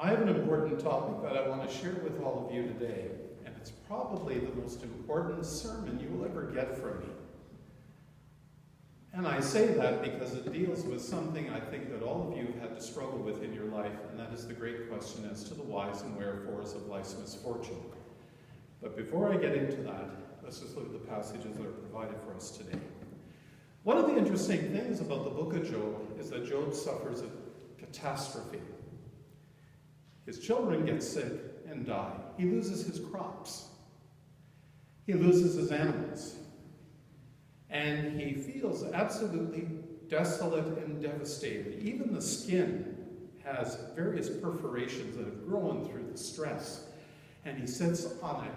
I have an important topic that I want to share with all of you today, and it's probably the most important sermon you will ever get from me. And I say that because it deals with something I think that all of you have had to struggle with in your life, and that is the great question as to the whys and wherefores of life's misfortune. But before I get into that, let's just look at the passages that are provided for us today. One of the interesting things about the book of Job is that Job suffers a catastrophe. His children get sick and die. He loses his crops. He loses his animals. And he feels absolutely desolate and devastated. Even the skin has various perforations that have grown through the stress. And he sits on an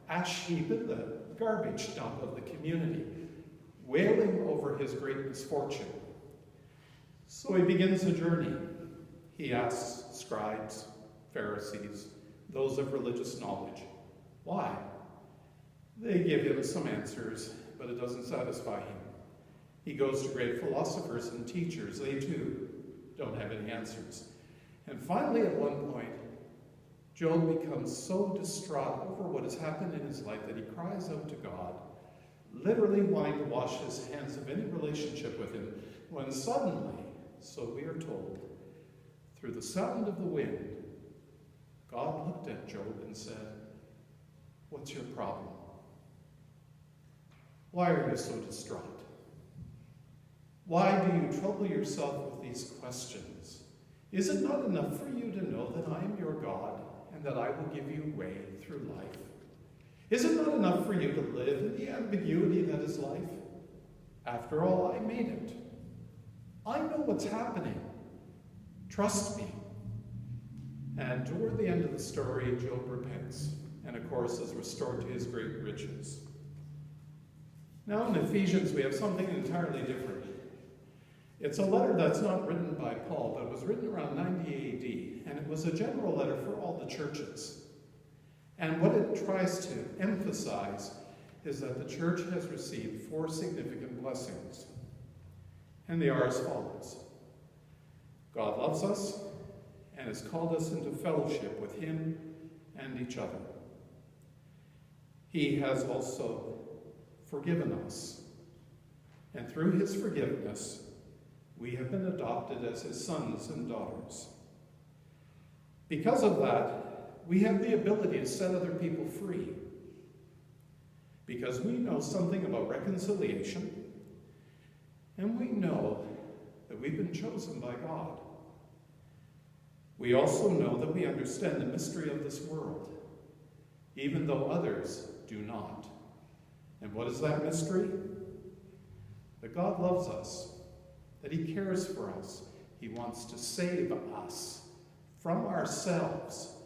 ash heap in the garbage dump of the community, wailing over his great misfortune. So he begins a journey. He asks scribes, Pharisees, those of religious knowledge, why? They give him some answers, but it doesn't satisfy him. He goes to great philosophers and teachers. They too don't have any answers. And finally, at one point, Job becomes so distraught over what has happened in his life that he cries out to God, literally wanting to wash his hands of any relationship with him, when suddenly, so we are told, through the sound of the wind, God looked at Job and said, "What's your problem? Why are you so distraught? Why do you trouble yourself with these questions? Is it not enough for you to know that I am your God and that I will give you way through life? Is it not enough for you to live in the ambiguity that is life? After all, I made it. I know what's happening. Trust me." And toward the end of the story, Job repents, and of course is restored to his great riches. Now in Ephesians, we have something entirely different. It's a letter that's not written by Paul, but it was written around 90 AD, and it was a general letter for all the churches. And what it tries to emphasize is that the church has received 4 significant blessings, and they are as follows. God loves us and has called us into fellowship with him and each other. He has also forgiven us, and through his forgiveness, we have been adopted as his sons and daughters. Because of that, we have the ability to set other people free, because we know something about reconciliation, and we know that we've been chosen by God. We also know that we understand the mystery of this world, even though others do not. And what is that mystery? That God loves us, that he cares for us. He wants to save us from ourselves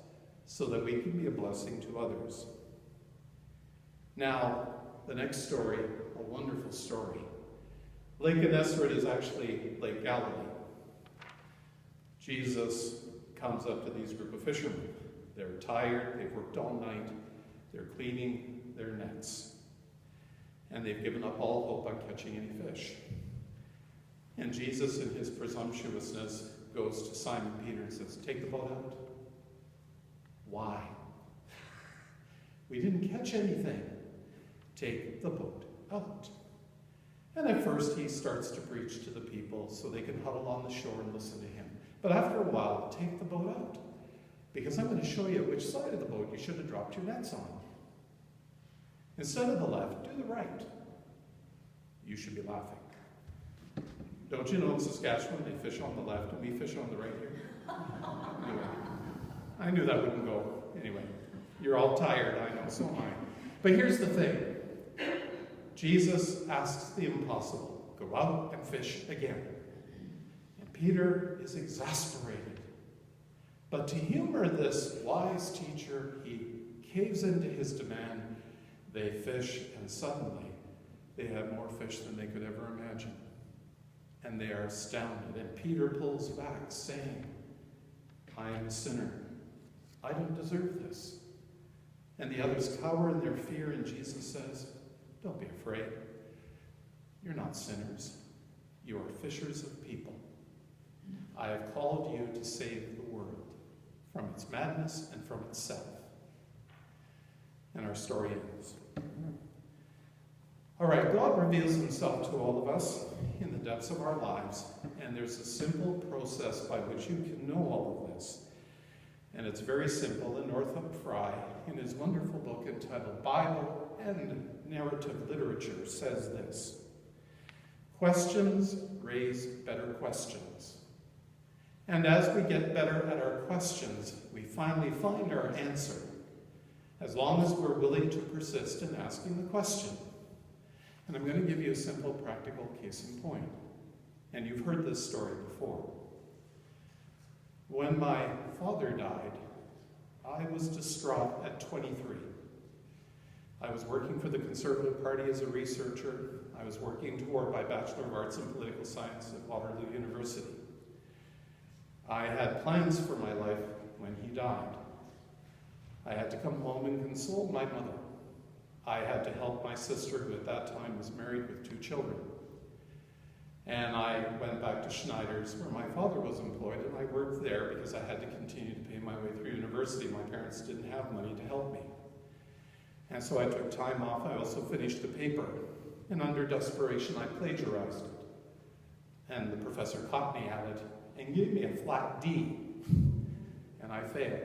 so that we can be a blessing to others. Now, the next story, a wonderful story. Lake Gennesaret is actually Lake Galilee. Jesus comes up to these group of fishermen. They're tired, they've worked all night, they're cleaning their nets, and they've given up all hope on catching any fish. And Jesus, in his presumptuousness, goes to Simon Peter and says, "Take the boat out." Why? We didn't catch anything. Take the boat out. And at first he starts to preach to the people so they can huddle on the shore and listen to him. But after a while, take the boat out, because I'm going to show you which side of the boat you should have dropped your nets on. Instead of the left, do the right. You should be laughing. Don't you know in Saskatchewan they fish on the left and we fish on the right here? Anyway, I knew that wouldn't go. Anyway, you're all tired, I know, so am I. But here's the thing. Jesus asks the impossible. Go out and fish again. And Peter is exasperated. But to humor this wise teacher, he caves into his demand. They fish, and suddenly they have more fish than they could ever imagine. And they are astounded. And Peter pulls back, saying, "I am a sinner. I don't deserve this." And the others cower in their fear, and Jesus says, "Don't be afraid. You're not sinners. You are fishers of people. I have called you to save the world from its madness and from itself. And our story ends. All right, God reveals himself to all of us in the depths of our lives, and there's a simple process by which you can know all of this. And it's very simple, and Northrop Frye, in his wonderful book entitled Bible and Narrative Literature, says this: questions raise better questions. And as we get better at our questions, we finally find our answer, as long as we're willing to persist in asking the question. And I'm going to give you a simple practical case in point. And you've heard this story before. When my father died, I was distraught at 23. I was working for the Conservative Party as a researcher. I was working toward my Bachelor of Arts in Political Science at Waterloo University. I had plans for my life when he died. I had to come home and console my mother. I had to help my sister, who at that time was married with 2 children. And I went back to Schneider's, where my father was employed, and I worked there because I had to continue to pay my way through university. My parents didn't have money to help me. And so I took time off. I also finished the paper. And under desperation, I plagiarized it. And the professor caught me at it and gave me a flat D. And I failed.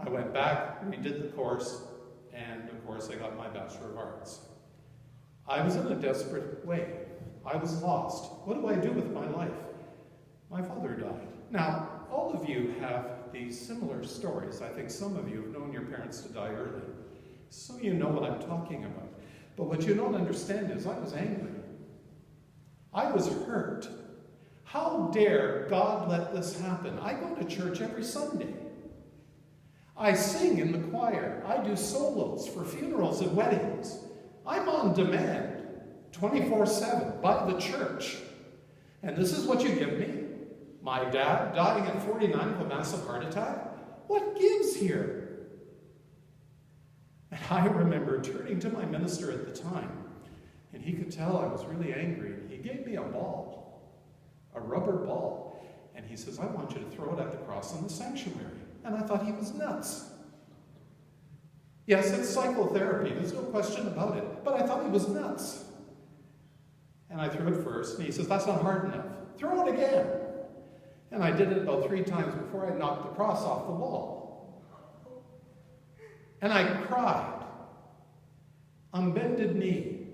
I went back, redid the course, and of course I got my Bachelor of Arts. I was in a desperate way. I was lost. What do I do with my life? My father died. Now, all of you have these similar stories. I think some of you have known your parents to die early, so you know what I'm talking about. But what you don't understand is I was angry. I was hurt. How dare God let this happen? I go to church every Sunday. I sing in the choir. I do solos for funerals and weddings. I'm on demand, 24/7, by the church. And this is what you give me? My dad dying at 49 of a massive heart attack? What gives here? And I remember turning to my minister at the time, and he could tell I was really angry. He gave me a ball, a rubber ball, and he says, I want you to throw it at the cross in the sanctuary. And I thought he was nuts. Yes, it's psychotherapy, there's no question about it, but I thought he was nuts. And I threw it first, and he says, that's not hard enough. Throw it again. And I did it about 3 times before I knocked the cross off the wall. And I cried, on bended knee,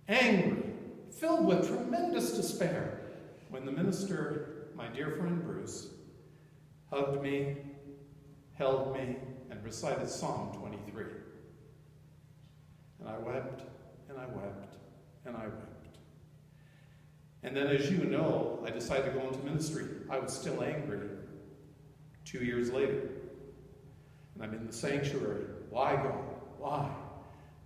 angry, filled with tremendous despair, when the minister, my dear friend Bruce, hugged me, held me, and recited Psalm 23. And I wept, and I wept, and I wept. And then, as you know, I decided to go into ministry. I was still angry 2 years later. And I'm in the sanctuary. Why, God? Why?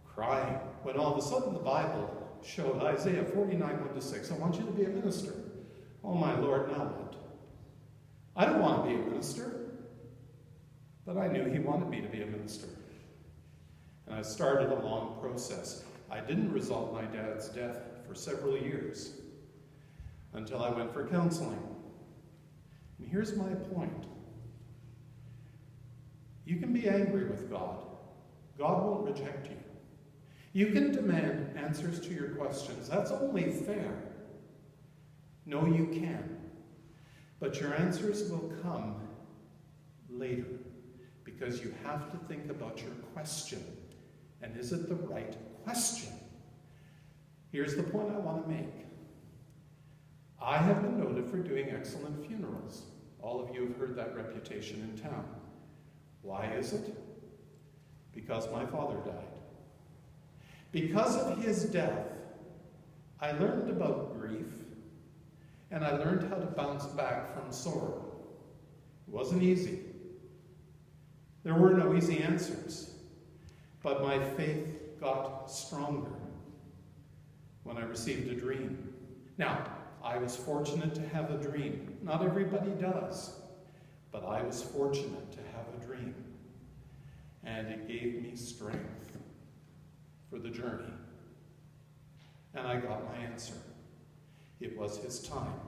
Crying. When all of a sudden the Bible showed Isaiah 49:1-6. I want you to be a minister. Oh, my Lord, now what? I don't want to be a minister. But I knew he wanted me to be a minister. And I started a long process. I didn't resolve my dad's death for several years until I went for counseling. And here's my point. You can be angry with God. God won't reject you. You can demand answers to your questions. That's only fair. No, you can. But your answers will come later, because you have to think about your question. And is it the right question? Here's the point I want to make. I have been noted for doing excellent funerals. All of you have heard that reputation in town. Why is it? Because my father died. Because of his death, I learned about grief, and I learned how to bounce back from sorrow. It wasn't easy. There were no easy answers, but my faith got stronger when I received a dream. Now, I was fortunate to have a dream. Not everybody does, but I was fortunate to have a dream. And it gave me strength for the journey. And I got my answer. It was his time.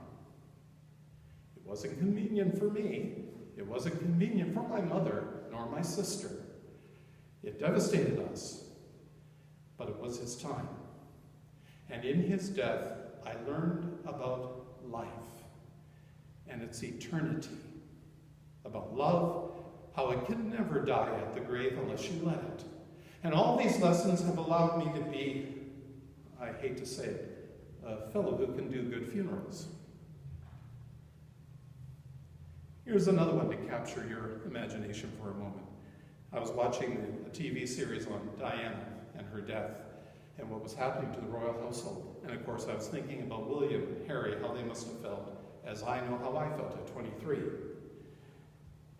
It It wasn't convenient for me. It wasn't convenient for my mother nor my sister. It devastated us, but it was his time. And in his death, I learned about life and its eternity, about love, how it can never die at the grave unless you let it. And all these lessons have allowed me to be, I hate to say it, a fellow who can do good funerals. Here's another one to capture your imagination for a moment. I was watching a TV series on Diana and her death and what was happening to the royal household. And of course I was thinking about William and Harry, how they must have felt, as I know how I felt at 23.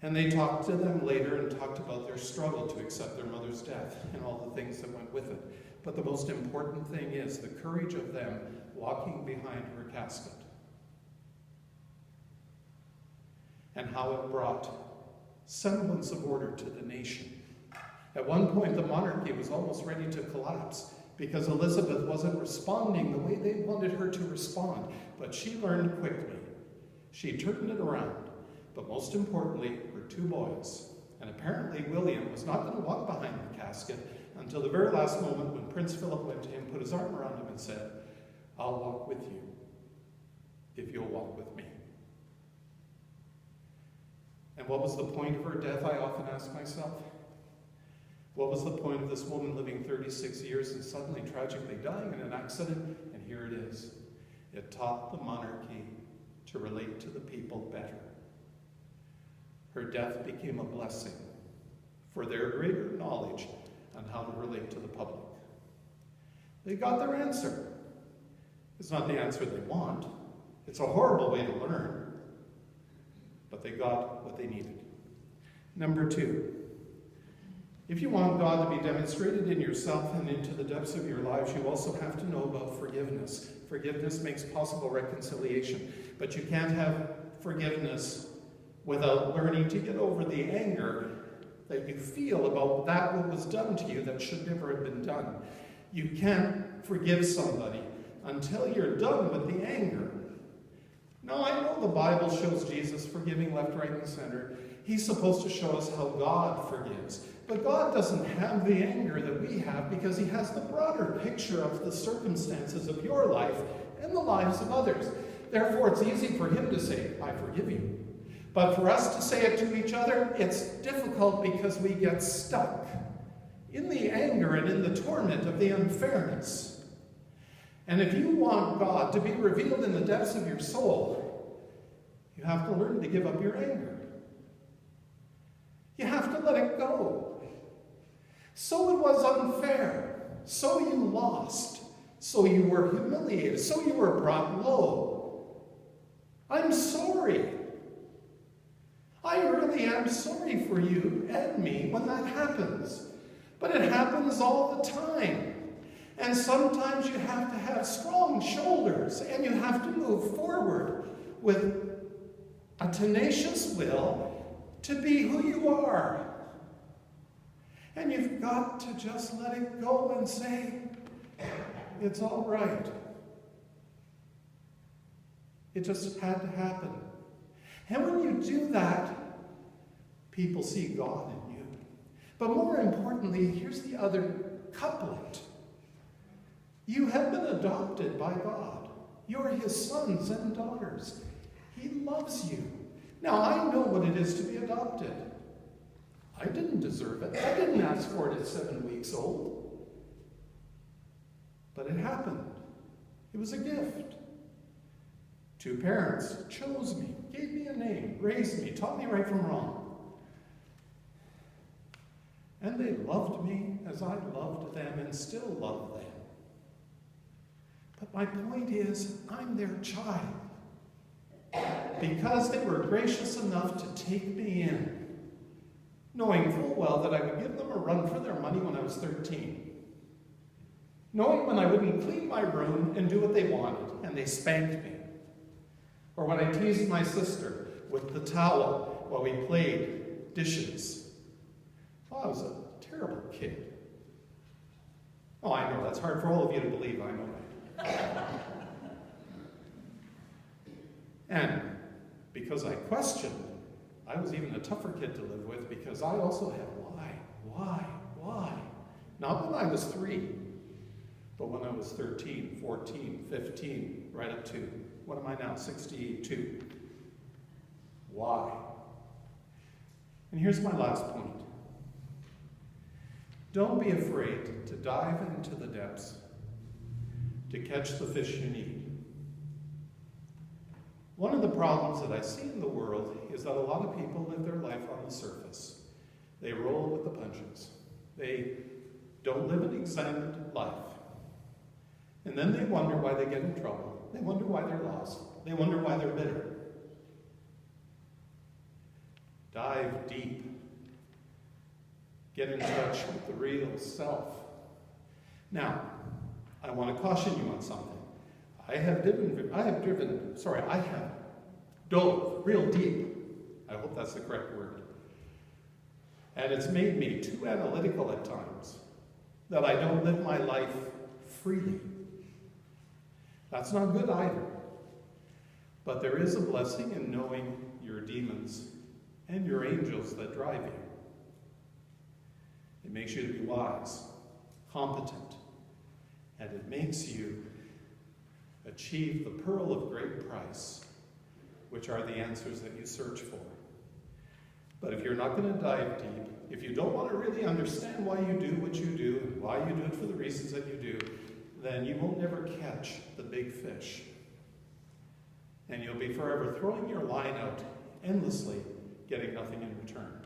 And they talked to them later and talked about their struggle to accept their mother's death and all the things that went with it. But the most important thing is the courage of them walking behind her casket. And how it brought semblance of order to the nation. At one point, the monarchy was almost ready to collapse because Elizabeth wasn't responding the way they wanted her to respond. But she learned quickly. She turned it around. But most importantly, her two boys. And apparently William was not going to walk behind the casket until the very last moment when Prince Philip went to him, put his arm around him and said, "I'll walk with you if you'll walk with me." And what was the point of her death, I often ask myself? What was the point of this woman living 36 years and suddenly tragically dying in an accident? And here it is. It taught the monarchy to relate to the people better. Her death became a blessing for their greater knowledge on how to relate to the public. They got their answer. It's not the answer they want. It's a horrible way to learn. But they got what they needed. Number 2, if you want God to be demonstrated in yourself and into the depths of your lives, you also have to know about forgiveness. Forgiveness makes possible reconciliation, but you can't have forgiveness without learning to get over the anger that you feel about that what was done to you that should never have been done. You can't forgive somebody until you're done with the anger. Now, I know the Bible shows Jesus forgiving left, right, and center. He's supposed to show us how God forgives. But God doesn't have the anger that we have because he has the broader picture of the circumstances of your life and the lives of others. Therefore, it's easy for him to say, "I forgive you." But for us to say it to each other, it's difficult because we get stuck in the anger and in the torment of the unfairness. And if you want God to be revealed in the depths of your soul, you have to learn to give up your anger. You have to let it go. So it was unfair. So you lost. So you were humiliated. So you were brought low. I'm sorry. I really am sorry for you and me when that happens. But it happens all the time. And sometimes you have to have strong shoulders and you have to move forward with a tenacious will to be who you are. And you've got to just let it go and say, it's all right. It just had to happen. And when you do that, people see God in you. But more importantly, here's the other couplet. You have been adopted by God. You're his sons and daughters. He loves you. Now, I know what it is to be adopted. I didn't deserve it. I didn't ask for it at 7 weeks old. But it happened. It was a gift. 2 parents chose me, gave me a name, raised me, taught me right from wrong. And they loved me as I loved them and still love them. But my point is, I'm their child. Because they were gracious enough to take me in, knowing full well that I would give them a run for their money when I was 13. Knowing when I wouldn't clean my room and do what they wanted, and they spanked me. Or when I teased my sister with the towel while we played dishes. Oh, I was a terrible kid. Oh, I know, that's hard for all of you to believe, I know that. And because I questioned. I was even a tougher kid to live with because I also had why? Not when I was 3, but when I was 13, 14, 15, right up to, what am I now, 62? Why? And here's my last point. Don't be afraid to dive into the depths to catch the fish you need. One of the problems that I see in the world is that a lot of people live their life on the surface. They roll with the punches. They don't live an examined life. And then they wonder why they get in trouble. They wonder why they're lost. They wonder why they're bitter. Dive deep. Get in touch with the real self. Now, I want to caution you on something. I have dove real deep. I hope that's the correct word. And it's made me too analytical at times that I don't live my life freely. That's not good either. But there is a blessing in knowing your demons and your angels that drive you. It makes you to be wise, competent, and it makes you achieve the pearl of great price, which are the answers that you search for. But if you're not going to dive deep, if you don't want to really understand why you do what you do, and why you do it for the reasons that you do, then you will never catch the big fish. And you'll be forever throwing your line out endlessly, getting nothing in return.